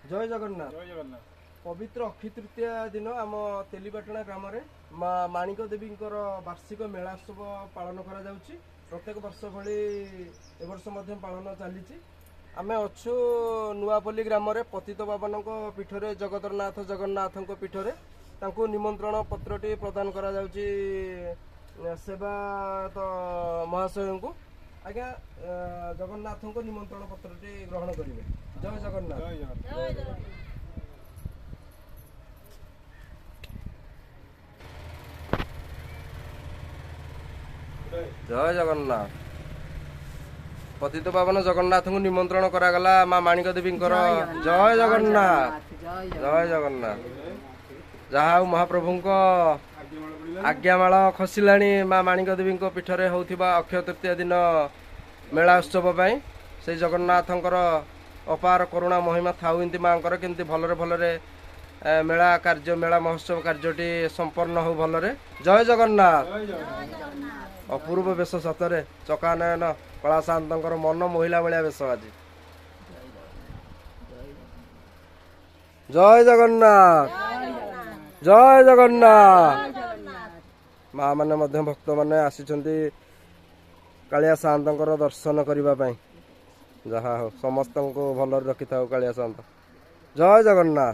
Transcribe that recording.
जय जगन्नाथ। जय जगन्नाथ। पवित्र अक्षय तृतीया दिन आम तेलीपाटଣା ग्राम माँ माणिक देवी वार्षिक मेलात्सव पालन करा जाउछि। प्रत्येक वर्ष भली ए वर्ष मध्य पालन चली आमे अच्छु नुआपल्ली ग्राम पतित पावन पीठरे जगतरनाथ जगन्नाथ पीठरे तांको निमंत्रण पत्रटी प्रदान करा जाउछि सेवा तो महाशय को आज्ञा जगन्नाथ को निमंत्रण पत्रटी ग्रहण करेंगे। जय जगन्नाथ। जय जगन्नाथ। जय जगन्नाथ। पतित पावन जगन्नाथ को निमंत्रण करागला माँ माणिक देवी जय जगन्नाथ। जय जगन्नाथ। जहा महाप्रभु आज्ञामाल खसला माँ माणिक देवी पीठरे होता अक्षय तृतीया दिन मेला उत्सव से जगन्नाथंकर अपार करुणा महिमा थाऊ इमती माँ केमती भलरे भलरे मेला कार्य मेला महोत्सव कार्यटी संपन्न हो भलरे। जय जगन्नाथ। अपूर्व बेश सतरे चकानयन कला शांतर मन मोहिला भाया बेश आज। जय जगन्नाथ। जय जगन्नाथ। माँ मैंने भक्त मैंने आसिछन्ति कालिया शांतर दर्शन करने जहा हो समस्त को भल रखि था कालिया शांत। जय जगन्नाथ।